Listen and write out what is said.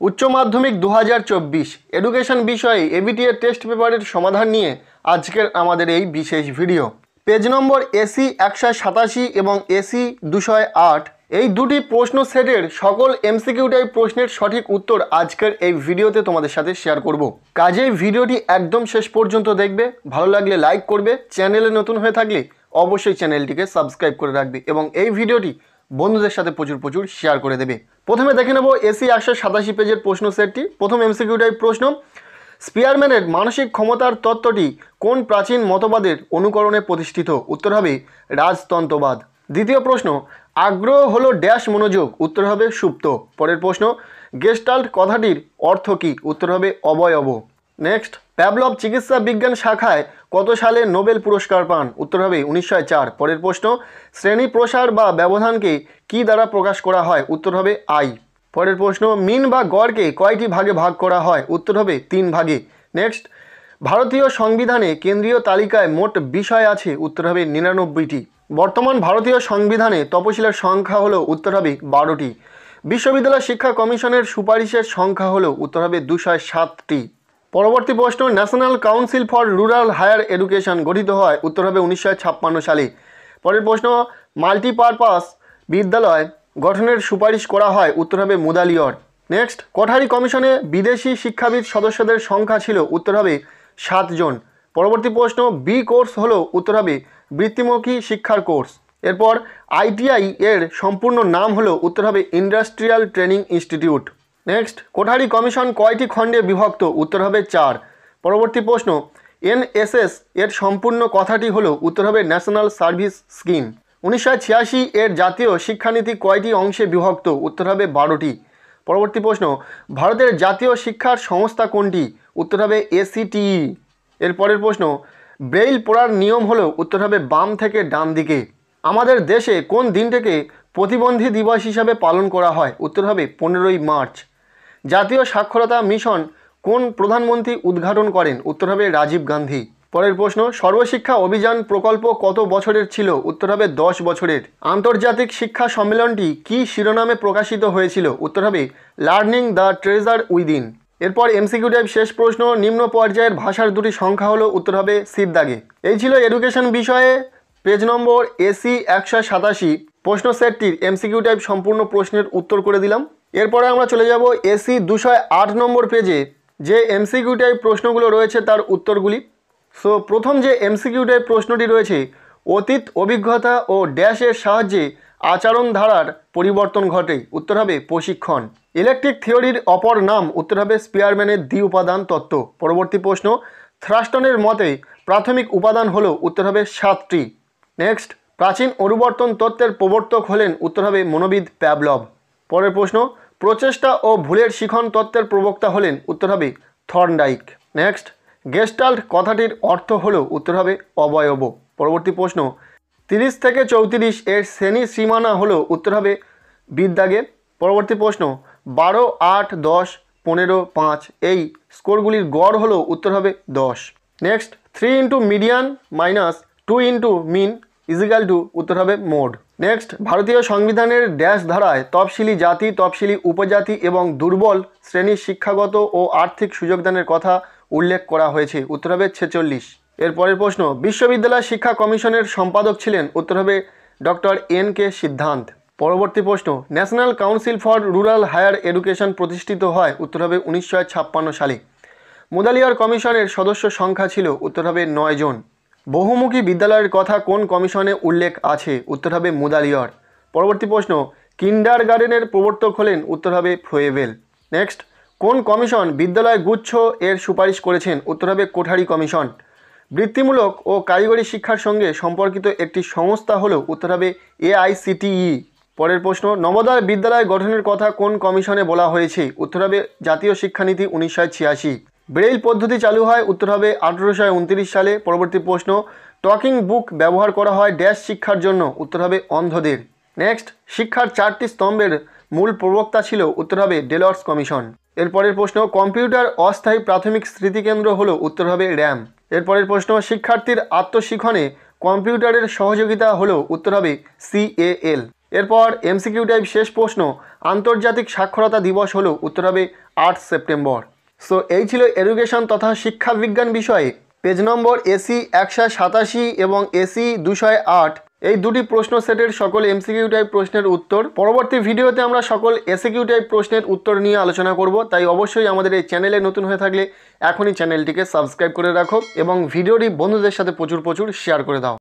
উচ্চ মাধ্যমিক 2024 এডুকেশন বিষয়ে এবিটি এর টেস্ট পেপারের সমাধান নিয়ে আজকের আমাদের এই বিশেষ ভিডিও। পেজ নম্বর এসি 187 এবং এসি 208 এই দুটি প্রশ্ন সেটের সকল এমসিকিউ টাইপ প্রশ্নের সঠিক উত্তর আজকের এই ভিডিওতে তোমাদের সাথে শেয়ার করব। কাজেই ভিডিওটি একদম শেষ পর্যন্ত দেখবে, ভালো লাগলে লাইক করবে, চ্যানেলে নতুন হয়ে থাকলে অবশ্যই চ্যানেলটিকে সাবস্ক্রাইব করে রাখবে এবং এই ভিডিওটি বন্ধুদের সাথে প্রচুর শেয়ার করে দেবে। প্রথমে দেখে নেব এসি 187 পেজের প্রশ্ন সেটটি। প্রথম এমসিকিউ টাইপ প্রশ্ন, স্পিয়ারম্যানের মানসিক ক্ষমতার তত্ত্বটি কোন প্রাচীন মতবাদের অনুকরণে প্রতিষ্ঠিত? উত্তর হবে রাজতন্ত্রবাদ। দ্বিতীয় প্রশ্ন, আগ্রহ হলো ড্যাশ মনোযোগ? উত্তর হবে সুপ্ত। পরের প্রশ্ন, গেস্টাল্ট কথাটির অর্থ কী? উত্তর হবে অবয়ব। নেক্সট, প্যাভলভ চিকিৎসা বিজ্ঞান শাখায় কত সালে নোবেল পুরস্কার পান? উত্তর হবে 1904। পরের প্রশ্ন, শ্রেণী প্রসার বা ব্যবধানকে কি দ্বারা প্রকাশ করা হয়? উত্তর হবে আই। পরের প্রশ্ন, মিন বা গড়কে কয়টি ভাগে ভাগ করা হয়? উত্তর হবে 3 ভাগে। নেক্সট, ভারতীয় সংবিধানে কেন্দ্রীয় তালিকায় মোট বিষয় আছে? উত্তর হবে 99টি। বর্তমান ভারতীয় সংবিধানে তপশিলের সংখ্যা হলো? উত্তর হবে 12টি। বিশ্ববিদ্যালয় শিক্ষা কমিশনের সুপারিশের সংখ্যা হলো? উত্তর হবে 207টি। পরবর্তী প্রশ্ন, national council for rural higher education গঠিত হয়? উত্তর হবে 1956 সালে। পরের প্রশ্ন, মাল্টিপারপাস বিদ্যালয় গঠনের সুপারিশ করা হয়? উত্তর হবে মুদালিয়র। নেক্সট, কোঠারি কমিশনে বিদেশি শিক্ষাবিদ সদস্যদের সংখ্যা ছিল? উত্তর হবে 7 জন। পরবর্তী প্রশ্ন, বি কোর্স হলো? উত্তর হবে বৃত্তিমুখী শিক্ষার কোর্স। এরপর আইটিআই এর সম্পূর্ণ নাম হলো? উত্তর হবে industrial training institute. Next, Kothari commission কয়টি খণ্ডে বিভক্ত? উত্তর হবে 4। পরবর্তী প্রশ্ন, এনএসএস এর সম্পূর্ণ কথাটি হলো? উত্তর হবে ন্যাশনাল সার্ভিস স্কিম। 1986 এর জাতীয় শিক্ষানীতি কয়টি অংশে বিভক্ত? উত্তর হবে 12টি। পরবর্তী প্রশ্ন, ভারতের জাতীয় শিক্ষার সংস্থা কোনটি? উত্তর হবে এসিটিই। এর পরের প্রশ্ন, ব্রেইল পড়ার নিয়ম হলো? উত্তর হবে বাম থেকে ডান দিকে। আমাদের দেশে কোন দিনটিকে প্রতিবন্ধী দিবস হিসাবে পালন করা হয়? উত্তর হবে 15ই মার্চ। জাতীয় সাক্ষরতা মিশন কোন প্রধানমন্ত্রী উদ্ঘাটন করেন? উত্তর হবে রাজীব গান্ধী। পরের প্রশ্ন, সর্বশিক্ষা অভিযান প্রকল্প কত বছরের ছিল? উত্তর হবে 10 বছরের। আন্তর্জাতিক শিক্ষা সম্মেলনটি কি শিরোনামে প্রকাশিত হয়েছিল? উত্তর হবে লার্নিং দ্য ট্রেজার উইদিন। এরপর এমসিকিউ টাইপ শেষ প্রশ্ন, নিম্ন পর্যায়ের ভাষার দুটি সংখ্যা হলো? উত্তর হবে সিদ্দাগে। এই ছিল এডুকেশন বিষয়ে পেজ নম্বর এসি 187 প্রশ্ন সেটটির এমসিকিউ টাইপ সম্পূর্ণ প্রশ্নের উত্তর করে দিলাম। এরপরে আমরা চলে যাব এসি 208 নম্বর পেজে যে এমসিকিউ টাইপ প্রশ্নগুলো রয়েছে তার উত্তরগুলি। সো প্রথম যে এমসিকিউ টাইপ প্রশ্নটি রয়েছে, অতীত অভিজ্ঞতা ও ড্যাশের সাহায্যে আচরণ ধারার পরিবর্তন ঘটে? উত্তর হবে প্রশিক্ষণ। ইলেকট্রিক থিওরির অপর নাম? উত্তর হবে স্পিয়ারম্যানের দ্বি উপাদান তত্ত্ব। পরবর্তী প্রশ্ন, থ্রাস্টনের মতে প্রাথমিক উপাদান হলো? উত্তর হবে 7টি। নেক্সট, প্রাচীন অনুবর্তন তত্ত্বের প্রবর্তক হলেন? উত্তর হবে মনোবিদ প্যাভলভ। পরের প্রশ্ন, প্রচেষ্টা ও ভুলের শিখন তত্ত্বের প্রবক্তা হলেন? উত্তর হবে থর্নডাইক। নেক্সট, গেস্টাল্ট কথাটির অর্থ হলো? উত্তর হবে অবয়ব। পরবর্তী প্রশ্ন, 30 থেকে 34 এর শ্রেণী সীমানা হলো? উত্তর হবে বিদ্যাগে। পরবর্তী প্রশ্ন, 12, 8, 10, 15, 5 এই স্কোরগুলির গড় হলো? উত্তর হবে 10। Next, 3 into median minus 2 into mean is equal to? উত্তর হবে মোড। নেক্সট, ভারতীয় সংবিধানের ড্যাশ ধারায় তফসিলি জাতি, তফসিলি উপজাতি এবং দুর্বল শ্রেণীর শিক্ষাগত ও আর্থিক সুযোগদানের কথা উল্লেখ করা হয়েছে? উত্তর হবে 46। এর পরের প্রশ্ন, বিশ্ববিদ্যালয় শিক্ষা কমিশনের সম্পাদক ছিলেন? উত্তর হবে ডক্টর এন.কে সিদ্ধান্ত। পরবর্তী প্রশ্ন, national council for rural higher education প্রতিষ্ঠিত হয়? উত্তর হবে 1956 সালে। মুদালিয়ার কমিশনের সদস্য সংখ্যা ছিল? উত্তর হবে 9 জন। বহুমুখী বিদ্যালয়ের কথা কোন কমিশনে উল্লেখ আছে? উত্তর হবে মুদালিয়ার। পরবর্তী প্রশ্ন, কিন্ডারগার্টেনের প্রবর্তক হলেন? উত্তর হবে ফ্রোয়েবেল। নেক্সট, কোন কমিশন বিদ্যালয় গুচ্ছ এর সুপারিশ করেছেন? উত্তর হবে কোঠারি কমিশন। বৃত্তিমূলক ও কারিগরি শিক্ষার সঙ্গে সম্পর্কিত একটি সংস্থা হলো? উত্তর হবে এআইসিটিই। পরের প্রশ্ন, নবোদয় বিদ্যালয় গঠনের কথা কোন কমিশনে বলা হয়েছে? উত্তর হবে জাতীয় শিক্ষানীতি 1986। ব্রেইল পদ্ধতি চালু হয়? উত্তর হবে 1829 সালে। পরবর্তী প্রশ্ন, টকিং বুক ব্যবহার করা হয় ড্যাশ শিক্ষার জন্য? উত্তর হবে অন্ধদের। নেক্সট, শিক্ষার 4টি স্তম্ভের মূল প্রবক্তা ছিল? উত্তর হবে ডেলর্স কমিশন। এরপরের প্রশ্ন, কম্পিউটার অস্থায়ী প্রাথমিক স্মৃতিকেন্দ্র হলো? উত্তর হবে র্যাম। এরপরের প্রশ্ন, শিক্ষার্থীর আত্মশিক্ষণে কম্পিউটারের সহযোগিতা হলো? উত্তর হবে সিএএল। এরপর এমসিকিউ টাইপ শেষ প্রশ্ন, আন্তর্জাতিক সাক্ষরতা দিবস হলো, উত্তর হবে 8 সেপ্টেম্বর। সো এই ছিল এডুকেশন তথা শিক্ষা বিজ্ঞান বিষয়ে পেজ নম্বর এসি 187 এবং এসি 208 এই দুটি প্রশ্ন সেটের সকল এমসিকিউ টাইপ প্রশ্নের উত্তর। পরবর্তী ভিডিওতে আমরা সকল এসিকিউ টাইপ প্রশ্নের উত্তর নিয়ে আলোচনা করব, তাই অবশ্যই আমাদের এই চ্যানেলে নতুন হয়ে থাকলে এখনই চ্যানেলটিকে সাবস্ক্রাইব করে রাখো এবং ভিডিওটি বন্ধুদের সাথে প্রচুর শেয়ার করে দাও।